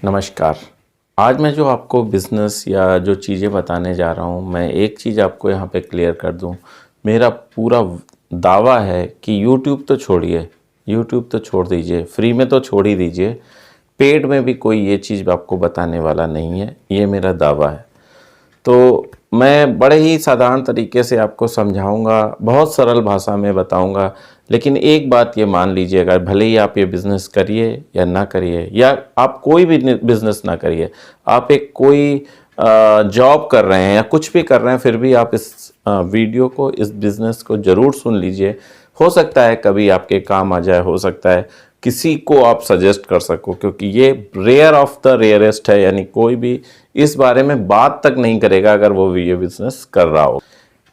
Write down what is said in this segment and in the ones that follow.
नमस्कार। आज मैं जो आपको बिज़नेस या जो चीज़ें बताने जा रहा हूँ, मैं एक चीज़ आपको यहाँ पे क्लियर कर दूँ। मेरा पूरा दावा है कि यूट्यूब तो छोड़िए, यूट्यूब तो छोड़ दीजिए, फ्री में तो छोड़ ही दीजिए, पेड में भी कोई ये चीज़ आपको बताने वाला नहीं है, ये मेरा दावा है। तो मैं बड़े ही साधारण तरीके से आपको समझाऊंगा, बहुत सरल भाषा में बताऊंगा, लेकिन एक बात ये मान लीजिएगा, भले ही आप ये बिज़नेस करिए या ना करिए, या आप कोई भी बिज़नेस ना करिए, आप एक कोई जॉब कर रहे हैं या कुछ भी कर रहे हैं, फिर भी आप इस वीडियो को, इस बिज़नेस को ज़रूर सुन लीजिए। हो सकता है कभी आपके काम आ जाए, हो सकता है किसी को आप सजेस्ट कर सको, क्योंकि ये रेयर ऑफ द रेयरेस्ट है, यानी कोई भी इस बारे में बात तक नहीं करेगा अगर वो ये बिज़नेस कर रहा हो।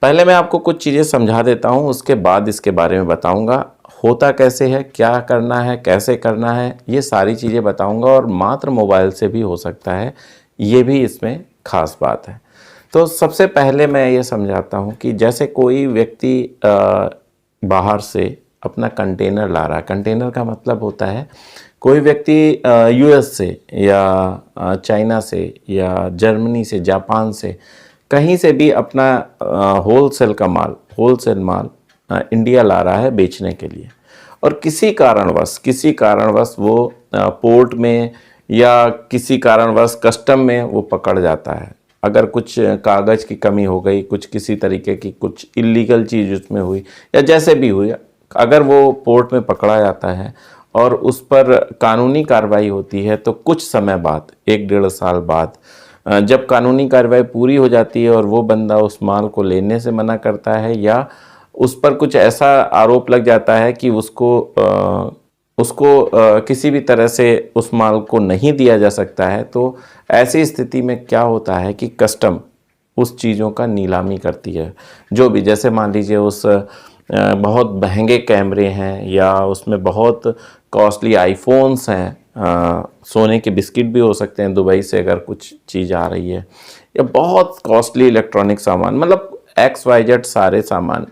पहले मैं आपको कुछ चीज़ें समझा देता हूँ, उसके बाद इसके बारे में बताऊँगा। होता कैसे है, क्या करना है, कैसे करना है, ये सारी चीज़ें बताऊँगा, और मात्र मोबाइल से भी हो सकता है, ये भी इसमें ख़ास बात है। तो सबसे पहले मैं ये समझाता हूँ कि जैसे कोई व्यक्ति बाहर से अपना कंटेनर ला रहा है। कंटेनर का मतलब होता है कोई व्यक्ति यूएस से या चाइना से या जर्मनी से, जापान से, कहीं से भी अपना होलसेल माल इंडिया ला रहा है बेचने के लिए, और किसी कारणवश वो पोर्ट में या किसी कारणवश कस्टम में वो पकड़ जाता है। अगर कुछ कागज़ की कमी हो गई, कुछ किसी तरीके की कुछ इलीगल चीज़ उसमें हुई, या जैसे भी हुई, अगर वो पोर्ट में पकड़ा जाता है और उस पर कानूनी कार्रवाई होती है, तो कुछ समय बाद, 1-1.5 साल बाद, जब कानूनी कार्रवाई पूरी हो जाती है और वो बंदा उस माल को लेने से मना करता है, या उस पर कुछ ऐसा आरोप लग जाता है कि उसको किसी भी तरह से उस माल को नहीं दिया जा सकता है, तो ऐसी स्थिति में क्या होता है कि कस्टम उस चीज़ों का नीलामी करती है। जो भी, जैसे मान लीजिए उस बहुत महंगे कैमरे हैं, या उसमें बहुत कॉस्टली आईफोन्स हैं, सोने के बिस्किट भी हो सकते हैं दुबई से अगर कुछ चीज़ आ रही है, या बहुत कॉस्टली इलेक्ट्रॉनिक सामान, मतलब XYZ सारे सामान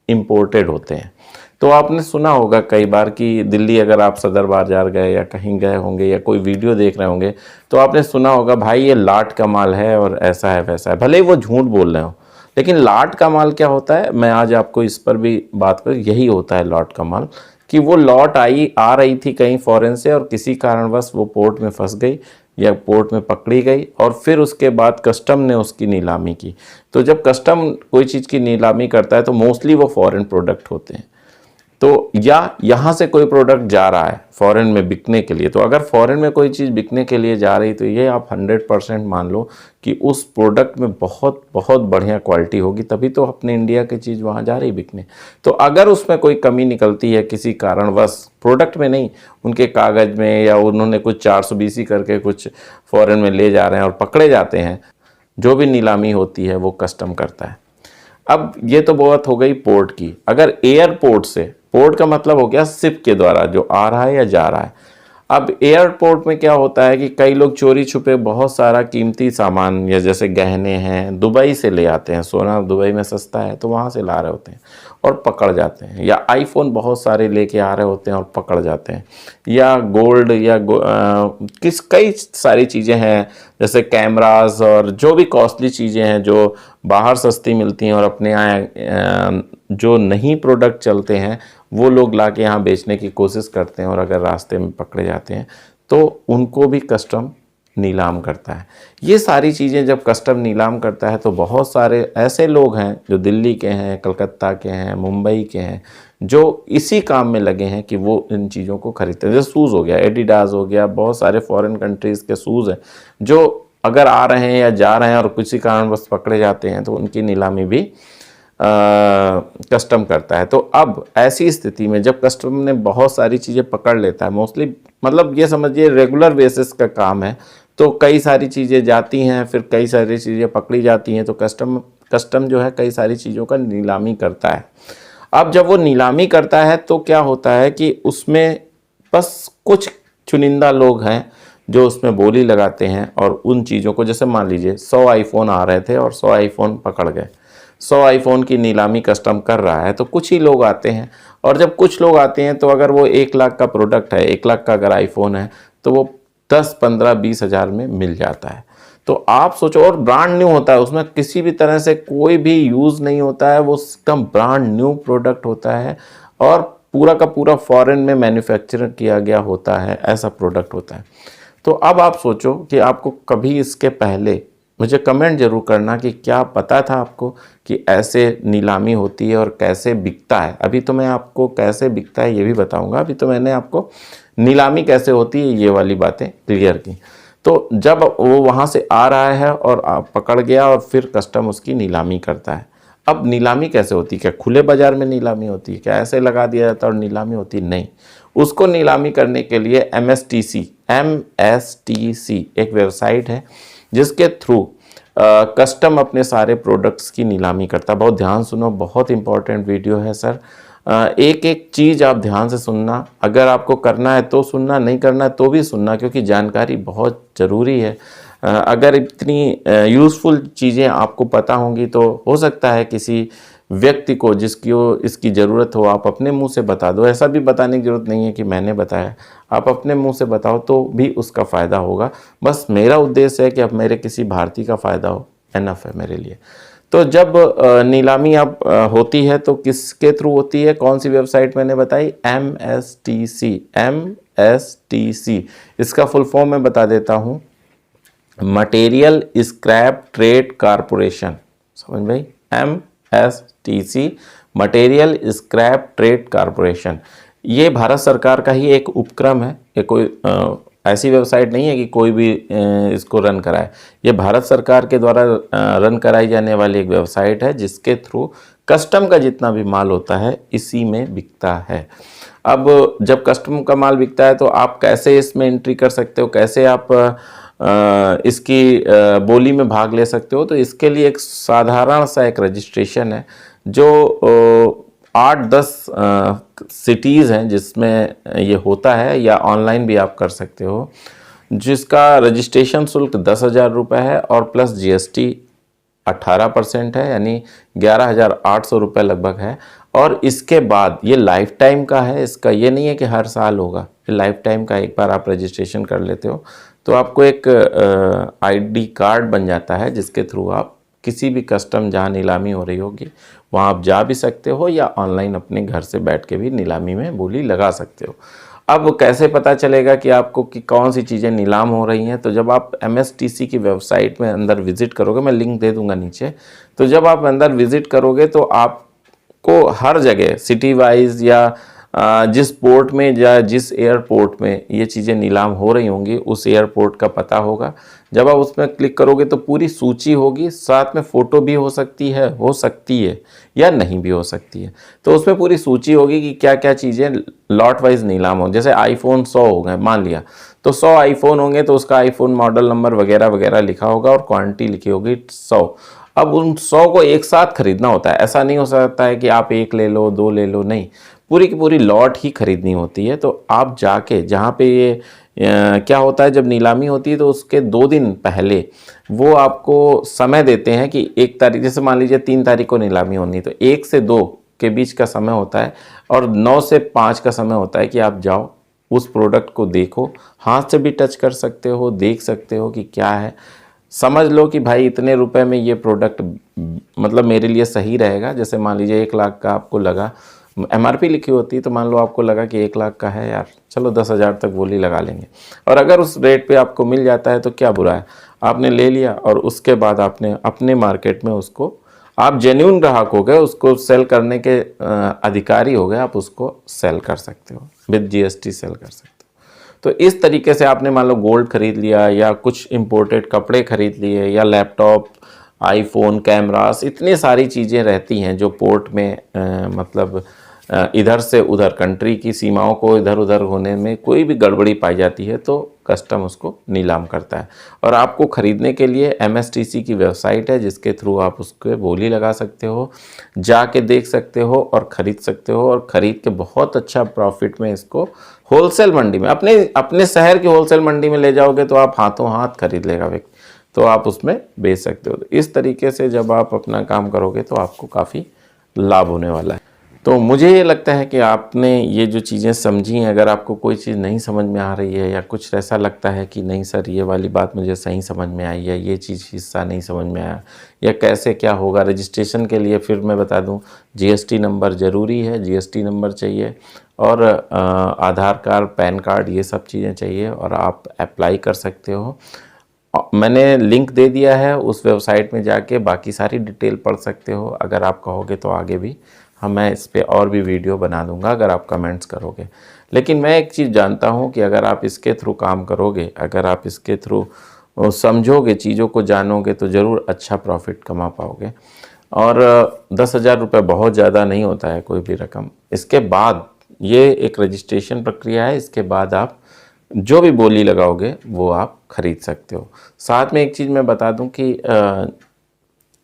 इंपोर्टेड होते हैं। तो आपने सुना होगा कई बार कि दिल्ली अगर आप सदर बाज़ार गए या कहीं गए होंगे या कोई वीडियो देख रहे होंगे, तो आपने सुना होगा भाई ये लाट का माल है और ऐसा है वैसा है, भले ही वो झूठ बोल रहे हो, लेकिन लाट का माल क्या होता है, मैं आज आपको इस पर भी बात करूँ। यही होता है लॉट का माल, कि वो लॉट आ रही थी कहीं फॉरेन से, और किसी कारणवश वो पोर्ट में फंस गई या पोर्ट में पकड़ी गई, और फिर उसके बाद कस्टम ने उसकी नीलामी की। तो जब कस्टम कोई चीज़ की नीलामी करता है तो मोस्टली वो फॉरेन प्रोडक्ट होते हैं। तो या यहाँ से कोई प्रोडक्ट जा रहा है फॉरेन में बिकने के लिए, तो अगर फॉरेन में कोई चीज़ बिकने के लिए जा रही, तो ये आप 100% मान लो कि उस प्रोडक्ट में बहुत बहुत बढ़िया क्वालिटी होगी, तभी तो अपने इंडिया की चीज़ वहाँ जा रही बिकने। तो अगर उसमें कोई कमी निकलती है किसी कारणवश, प्रोडक्ट में नहीं, उनके कागज़ में, या उन्होंने कुछ 420 करके कुछ फॉरेन में ले जा रहे हैं और पकड़े जाते हैं, जो भी नीलामी होती है वो कस्टम करता है। अब ये तो बात हो गई पोर्ट की। अगर एयरपोर्ट से, पोर्ट का मतलब हो गया शिप के द्वारा जो आ रहा है या जा रहा है। अब एयरपोर्ट में क्या होता है कि कई लोग चोरी छुपे बहुत सारा कीमती सामान, या जैसे गहने हैं, दुबई से ले आते हैं, सोना दुबई में सस्ता है तो वहाँ से ला रहे होते हैं और पकड़ जाते हैं, या आईफोन बहुत सारे लेके आ रहे होते हैं और पकड़ जाते हैं, या गोल्ड, या कई सारी चीज़ें हैं, जैसे कैमरास और जो भी कॉस्टली चीज़ें हैं जो बाहर सस्ती मिलती हैं और अपने यहाँ जो नहीं प्रोडक्ट चलते हैं वो लोग ला के यहाँ बेचने की कोशिश करते हैं, और अगर रास्ते में पकड़े जाते हैं तो उनको भी कस्टम नीलाम करता है। ये सारी चीज़ें जब कस्टम नीलाम करता है तो बहुत सारे ऐसे लोग हैं जो दिल्ली के हैं, कलकत्ता के हैं, मुंबई के हैं, जो इसी काम में लगे हैं कि वो इन चीज़ों को खरीदते हैं। जैसे शूज़ हो गया, एडिडास हो गया, बहुत सारे फॉरेन कंट्रीज़ के शूज़ हैं जो अगर आ रहे हैं या जा रहे हैं और किसी कारणवश पकड़े जाते हैं तो उनकी नीलामी भी कस्टम करता है। तो अब ऐसी स्थिति में जब कस्टम ने बहुत सारी चीज़ें पकड़ लेता है, मोस्टली मतलब ये समझिए रेगुलर बेसिस का काम है, तो कई सारी चीज़ें जाती हैं, फिर कई सारी चीज़ें पकड़ी जाती हैं, तो कस्टम जो है कई सारी चीज़ों का नीलामी करता है। अब जब वो नीलामी करता है तो क्या होता है कि उसमें बस कुछ चुनिंदा लोग हैं जो उसमें बोली लगाते हैं, और उन चीज़ों को, जैसे मान लीजिए 100 आईफोन आ रहे थे और 100 आईफोन पकड़ गए, 100 आईफोन की नीलामी कस्टम कर रहा है, तो कुछ ही लोग आते हैं, और जब कुछ लोग आते हैं तो अगर वो 1 लाख का प्रोडक्ट है, 1 लाख का अगर आईफोन है, तो वो 10, 15, 20 हज़ार में मिल जाता है। तो आप सोचो, और ब्रांड न्यू होता है, उसमें किसी भी तरह से कोई भी यूज़ नहीं होता है, वो एकदम ब्रांड न्यू प्रोडक्ट होता है और पूरा का पूरा फॉरेन में मैन्युफैक्चर किया गया होता है, ऐसा प्रोडक्ट होता है। तो अब आप सोचो कि आपको कभी इसके पहले मुझे कमेंट जरूर करना कि क्या पता था आपको कि ऐसे नीलामी होती है और कैसे बिकता है। अभी तो मैं आपको कैसे बिकता है ये भी बताऊंगा, अभी तो मैंने आपको नीलामी कैसे होती है ये वाली बातें क्लियर की। तो जब वो वहाँ से आ रहा है और आप पकड़ गया और फिर कस्टम उसकी नीलामी करता है। अब नीलामी कैसे होती है? क्या खुले बाजार में नीलामी होती है? क्या ऐसे लगा दिया जाता है और नीलामी होती? नहीं। उसको नीलामी करने के लिए MSTC एक वेबसाइट है जिसके थ्रू कस्टम अपने सारे प्रोडक्ट्स की नीलामी करता है। बहुत ध्यान सुनो, बहुत इंपॉर्टेंट वीडियो है सर। एक एक चीज़ आप ध्यान से सुनना, अगर आपको करना है तो सुनना, नहीं करना है तो भी सुनना, क्योंकि जानकारी बहुत ज़रूरी है। अगर इतनी यूज़फुल चीज़ें आपको पता होंगी तो हो सकता है किसी व्यक्ति को जिसकी इसकी ज़रूरत हो आप अपने मुंह से बता दो। ऐसा भी बताने की ज़रूरत नहीं है कि मैंने बताया, आप अपने मुंह से बताओ तो भी उसका फ़ायदा होगा। बस मेरा उद्देश्य है कि अब मेरे किसी भारतीय का फ़ायदा हो, एनफ है मेरे लिए। तो जब नीलामी अब होती है तो किसके थ्रू होती है? कौन सी वेबसाइट मैंने बताई? MSTC। इसका फुल फॉर्म मैं बता देता हूँ, मटेरियल स्क्रैप ट्रेड कारपोरेशन। समझ भाई, MSTC material scrap trade corporation. ये भारत सरकार का ही एक उपक्रम है। ये कोई ऐसी वेबसाइट नहीं है कि कोई भी इसको रन कराए। ये भारत सरकार के द्वारा रन कराई जाने वाली एक वेबसाइट है जिसके थ्रू कस्टम का जितना भी माल होता है इसी में बिकता है। अब जब कस्टम का माल बिकता है तो आप कैसे इसमें एंट्री कर सकते हो, कैसे आप इसकी बोली में भाग ले सकते हो? तो इसके लिए एक साधारण सा एक रजिस्ट्रेशन है जो 8-10 सिटीज़ हैं जिसमें ये होता है, या ऑनलाइन भी आप कर सकते हो, जिसका रजिस्ट्रेशन शुल्क 10,000 रुपये है और प्लस GST 18% है, यानी 11,800 रुपये लगभग है। और इसके बाद ये लाइफ टाइम का है, इसका ये नहीं है कि हर साल होगा, ये लाइफ टाइम का। एक बार आप रजिस्ट्रेशन कर लेते हो तो आपको एक ID कार्ड बन जाता है जिसके थ्रू आप किसी भी कस्टम जहाँ नीलामी हो रही होगी वहाँ आप जा भी सकते हो, या ऑनलाइन अपने घर से बैठ के भी नीलामी में बोली लगा सकते हो। अब कैसे पता चलेगा कि आपको कि कौन सी चीज़ें नीलाम हो रही हैं? तो जब आप MSTC की वेबसाइट में अंदर विज़िट करोगे, मैं लिंक दे दूंगा नीचे, तो जब आप अंदर विज़िट करोगे तो आपको हर जगह सिटी वाइज या जिस पोर्ट में या जिस एयरपोर्ट में ये चीज़ें नीलाम हो रही होंगी उस एयरपोर्ट का पता होगा। जब आप उसमें क्लिक करोगे तो पूरी सूची होगी, साथ में फ़ोटो भी हो सकती है या नहीं भी हो सकती है। तो उसमें पूरी सूची होगी कि क्या क्या चीज़ें लॉट वाइज नीलाम हो। जैसे iPhone 100 हो गए मान लिया, तो 100 iPhone होंगे तो उसका iPhone मॉडल नंबर वगैरह वगैरह लिखा होगा और क्वांटिटी लिखी होगी 100। अब उन 100 को एक साथ खरीदना होता है। ऐसा नहीं हो सकता है कि आप एक ले लो, दो ले लो, नहीं, पूरी की पूरी लॉट ही खरीदनी होती है। तो आप जाके जहाँ पे ये क्या होता है, जब नीलामी होती है तो उसके 2 दिन पहले वो आपको समय देते हैं कि 1 तारीख, जैसे मान लीजिए 3 तारीख को नीलामी होनी है तो 1 से 2 के बीच का समय होता है और 9 से 5 का समय होता है कि आप जाओ उस प्रोडक्ट को देखो, हाथ से भी टच कर सकते हो, देख सकते हो कि क्या है, समझ लो कि भाई इतने रुपए में ये प्रोडक्ट मतलब मेरे लिए सही रहेगा। जैसे मान लीजिए 1 लाख का आपको लगा, MRP लिखी होती है, तो मान लो आपको लगा कि 1 लाख का है यार, चलो 10,000 तक बोली लगा लेंगे, और अगर उस रेट पे आपको मिल जाता है तो क्या बुरा है, आपने ले लिया और उसके बाद आपने अपने मार्केट में उसको, आप जेन्युइन ग्राहक हो गए, उसको सेल करने के अधिकारी हो गए, आप उसको सेल कर सकते हो, विद GST सेल कर सकते हो। तो इस तरीके से आपने मान लो गोल्ड खरीद लिया या कुछ इंपोर्टेड कपड़े खरीद लिए या लैपटॉप, iPhone, कैमरास, इतनी सारी चीज़ें रहती हैं जो पोर्ट में मतलब इधर से उधर कंट्री की सीमाओं को इधर उधर होने में कोई भी गड़बड़ी पाई जाती है तो कस्टम उसको नीलाम करता है। और आपको ख़रीदने के लिए MSTC की वेबसाइट है जिसके थ्रू आप उसके बोली लगा सकते हो, जाके देख सकते हो और ख़रीद सकते हो, और ख़रीद के बहुत अच्छा प्रॉफिट में इसको होलसेल मंडी में, अपने शहर की होलसेल मंडी में ले जाओगे तो आप हाथों हाथ खरीद लेगा व्यक्ति, तो आप उसमें बेच सकते हो। तो इस तरीके से जब आप अपना काम करोगे तो आपको काफ़ी लाभ होने वाला है। तो मुझे ये लगता है कि आपने ये जो चीज़ें समझी हैं, अगर आपको कोई चीज़ नहीं समझ में आ रही है या कुछ ऐसा लगता है कि नहीं सर ये वाली बात मुझे सही समझ में आई, या ये चीज़ हिस्सा नहीं समझ में आया, या कैसे क्या होगा रजिस्ट्रेशन के लिए, फिर मैं बता दूं जीएसटी नंबर ज़रूरी है, जीएसटी नंबर चाहिए, और आधार कार्ड, पैन कार्ड, ये सब चीज़ें चाहिए, और आप अप्लाई कर सकते हो। मैंने लिंक दे दिया है, उस वेबसाइट में जाके बाकी सारी डिटेल पढ़ सकते हो। अगर आप कहोगे तो आगे भी मैं इस पे और भी वीडियो बना दूंगा अगर आप कमेंट्स करोगे। लेकिन मैं एक चीज़ जानता हूँ कि अगर आप इसके थ्रू काम करोगे, अगर आप इसके थ्रू समझोगे, चीज़ों को जानोगे, तो ज़रूर अच्छा प्रॉफिट कमा पाओगे। और 10,000 रुपये बहुत ज़्यादा नहीं होता है कोई भी रकम। इसके बाद ये एक रजिस्ट्रेशन प्रक्रिया है, इसके बाद आप जो भी बोली लगाओगे वो आप खरीद सकते हो। साथ में एक चीज़ मैं बता दूं कि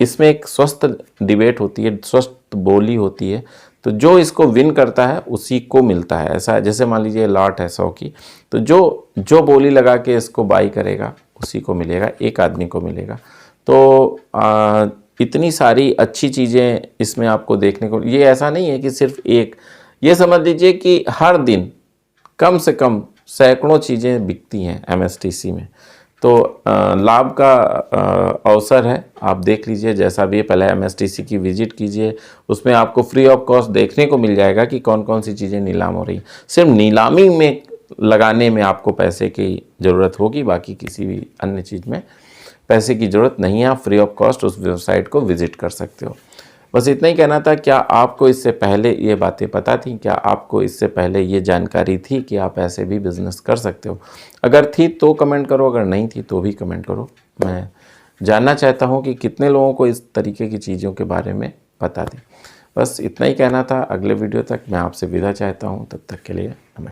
इसमें एक स्वस्थ डिबेट होती है, स्वस्थ बोली होती है, तो जो इसको विन करता है उसी को मिलता है। ऐसा जैसे मान लीजिए लॉट है 100 की, तो जो बोली लगा के इसको बाई करेगा उसी को मिलेगा, एक आदमी को मिलेगा। तो इतनी सारी अच्छी चीज़ें इसमें आपको देखने को, ये ऐसा नहीं है कि सिर्फ एक, ये समझ लीजिए कि हर दिन कम से कम सैकड़ों चीज़ें बिकती हैं एमएसटीसी में। तो लाभ का अवसर है, आप देख लीजिए जैसा भी है। पहले एमएसटीसी की विजिट कीजिए, उसमें आपको फ्री ऑफ कॉस्ट देखने को मिल जाएगा कि कौन कौन सी चीज़ें नीलाम हो रही हैं। सिर्फ नीलामी में लगाने में आपको पैसे की ज़रूरत होगी, बाकी किसी भी अन्य चीज़ में पैसे की ज़रूरत नहीं है। आप फ्री ऑफ कॉस्ट उस वेबसाइट को विज़िट कर सकते हो। बस इतना ही कहना था। क्या आपको इससे पहले ये बातें पता थी? क्या आपको इससे पहले ये जानकारी थी कि आप ऐसे भी बिज़नेस कर सकते हो? अगर थी तो कमेंट करो, अगर नहीं थी तो भी कमेंट करो। मैं जानना चाहता हूँ कि कितने लोगों को इस तरीके की चीज़ों के बारे में पता थी। बस इतना ही कहना था। अगले वीडियो तक मैं आपसे विदा चाहता हूँ, तब तक के लिए नमस्कार।